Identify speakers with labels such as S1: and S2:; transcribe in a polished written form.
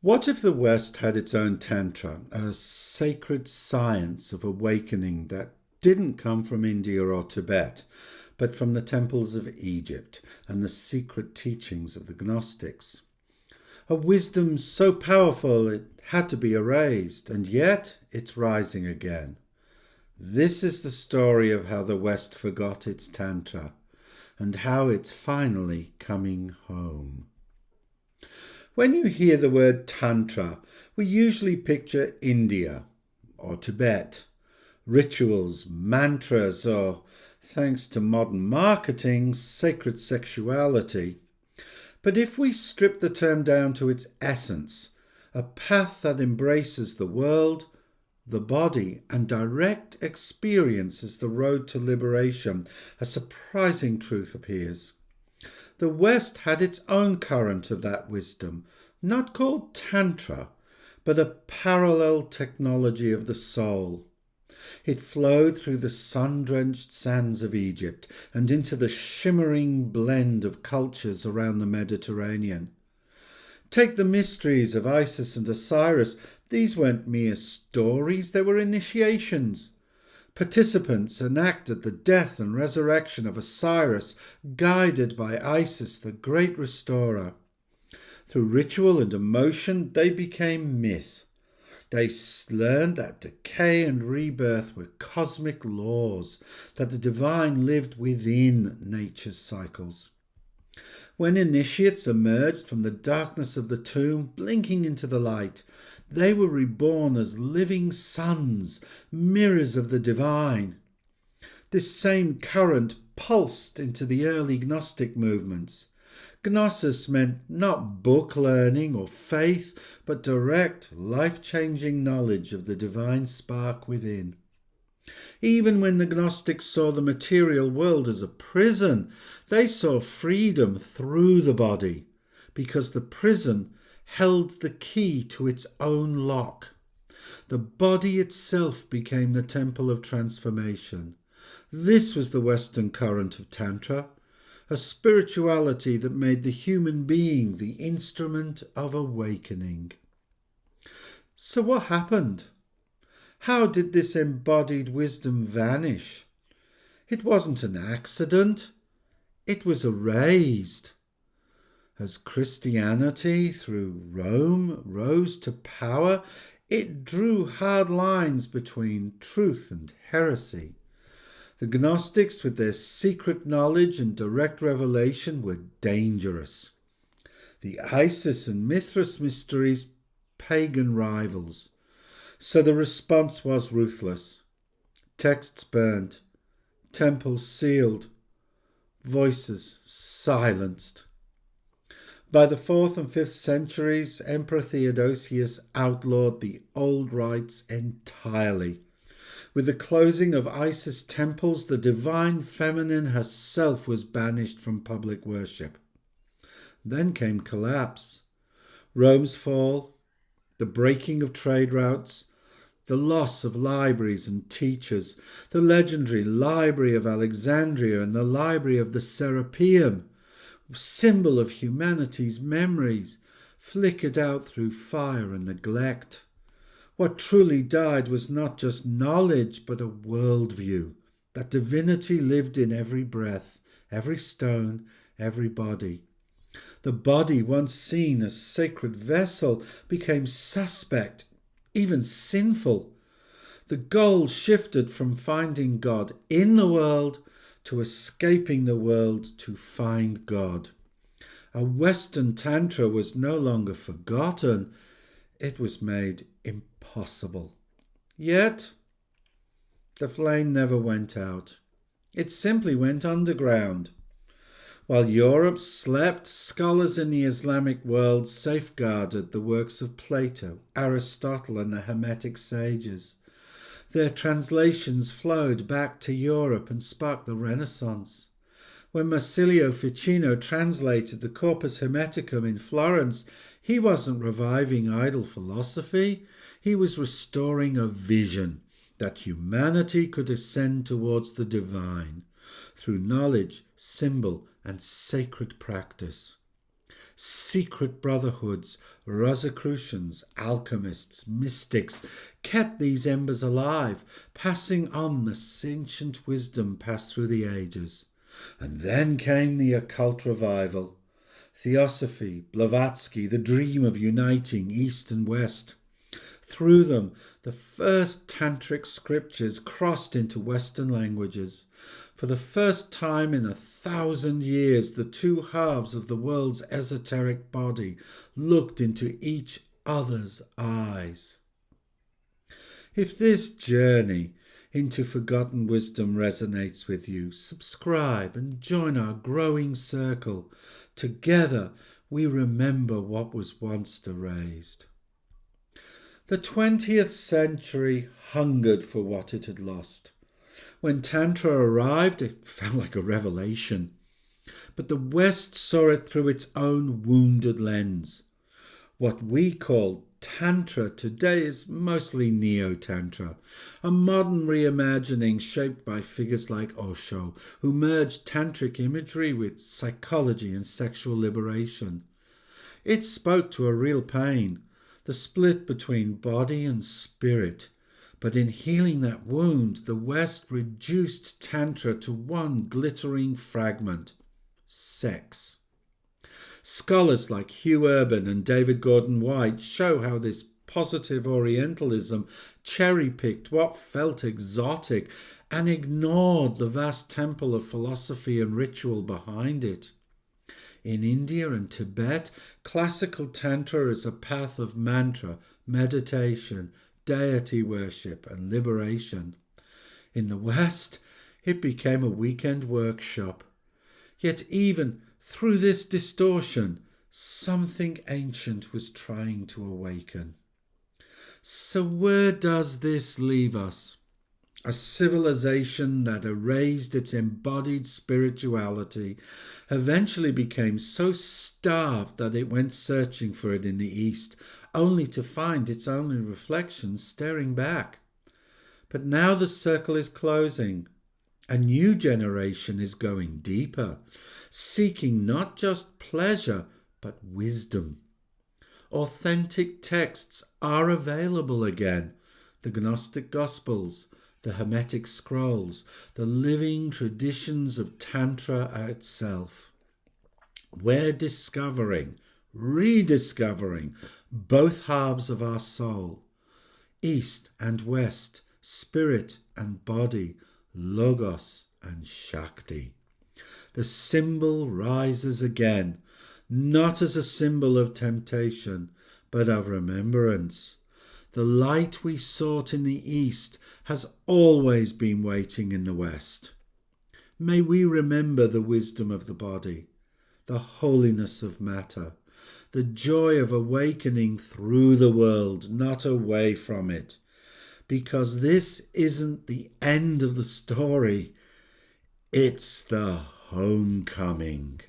S1: What if the West had its own Tantra, a sacred science of awakening that didn't come from India or Tibet, but from the temples of Egypt and the secret teachings of the Gnostics? A wisdom so powerful it had to be erased, and yet it's rising again. This is the story of how the West forgot its Tantra, and how it's finally coming home. When you hear the word Tantra, we usually picture India or Tibet, rituals, mantras, or, thanks to modern marketing, sacred sexuality. But if we strip the term down to its essence, a path that embraces the world, the body, and direct experience as the road to liberation, a surprising truth appears. The West had its own current of that wisdom, not called Tantra, but a parallel technology of the soul. It flowed through the sun-drenched sands of Egypt and into the shimmering blend of cultures around the Mediterranean. Take the mysteries of Isis and Osiris. These weren't mere stories, they were initiations. Participants enacted the death and resurrection of Osiris, guided by Isis, the great restorer. Through ritual and emotion, they became myth. They learned that decay and rebirth were cosmic laws, that the divine lived within nature's cycles. When initiates emerged from the darkness of the tomb, blinking into the light, they were reborn as living suns, mirrors of the divine. This same current pulsed into the early Gnostic movements. Gnosis meant not book learning or faith, but direct, life-changing knowledge of the divine spark within. Even when the Gnostics saw the material world as a prison, they saw freedom through the body, because the prison held the key to its own lock. The body itself became the temple of transformation. This was the Western current of Tantra, a spirituality that made the human being the instrument of awakening. So what happened? How did this embodied wisdom vanish? It wasn't an accident. It was erased. As Christianity, through Rome, rose to power, it drew hard lines between truth and heresy. The Gnostics, with their secret knowledge and direct revelation, were dangerous. The Isis and Mithras mysteries, pagan rivals. So the response was ruthless. Texts burnt, temples sealed, voices silenced. By the 4th and 5th centuries, Emperor Theodosius outlawed the old rites entirely. With the closing of Isis temples, the divine feminine herself was banished from public worship. Then came collapse, Rome's fall, the breaking of trade routes, the loss of libraries and teachers, the legendary Library of Alexandria and the Library of the Serapeum, symbol of humanity's memories, flickered out through fire and neglect. What truly died was not just knowledge, but a worldview, that divinity lived in every breath, every stone, every body. The body, once seen as sacred vessel, became suspect, even sinful. The goal shifted from finding God in the world to escaping the world to find God. A Western Tantra was no longer forgotten, it was made impossible. Yet, the flame never went out. It simply went underground. While Europe slept, scholars in the Islamic world safeguarded the works of Plato, Aristotle, and the Hermetic sages. Their translations flowed back to Europe and sparked the Renaissance. When Marsilio Ficino translated the Corpus Hermeticum in Florence, he wasn't reviving idle philosophy, he was restoring a vision that humanity could ascend towards the divine through knowledge, symbol, and sacred practice. Secret brotherhoods, Rosicrucians, alchemists, mystics kept these embers alive, passing on the ancient wisdom passed through the ages. And then came the occult revival. Theosophy, Blavatsky, the dream of uniting East and West. Through them, the first tantric scriptures crossed into Western languages. For the first time in 1,000 years, the two halves of the world's esoteric body looked into each other's eyes. If this journey into forgotten wisdom resonates with you, subscribe and join our growing circle. Together, we remember what was once erased. The 20th century hungered for what it had lost. When Tantra arrived, it felt like a revelation. But the West saw it through its own wounded lens. What we call Tantra today is mostly Neo-Tantra, a modern reimagining shaped by figures like Osho, who merged tantric imagery with psychology and sexual liberation. It spoke to a real pain, the split between body and spirit. But in healing that wound, the West reduced Tantra to one glittering fragment: sex. Scholars like Hugh Urban and David Gordon White show how this positive Orientalism cherry-picked what felt exotic and ignored the vast temple of philosophy and ritual behind it. In India and Tibet, classical Tantra is a path of mantra, meditation, deity worship and liberation. In the West, it became a weekend workshop. Yet even through this distortion, something ancient was trying to awaken. So where does this leave us? A civilization that erased its embodied spirituality eventually became so starved that it went searching for it in the East, only to find its only reflection staring back. But now the circle is closing. A new generation is going deeper, seeking not just pleasure, but wisdom. Authentic texts are available again. The Gnostic Gospels, the Hermetic Scrolls, the living traditions of Tantra itself. We're discovering, rediscovering both halves of our soul, East and West, spirit and body, Logos and Shakti. The symbol rises again, not as a symbol of temptation, but of remembrance. The light we sought in the East has always been waiting in the West. May we remember the wisdom of the body, the holiness of matter, the joy of awakening through the world, not away from it. Because this isn't the end of the story, it's the homecoming.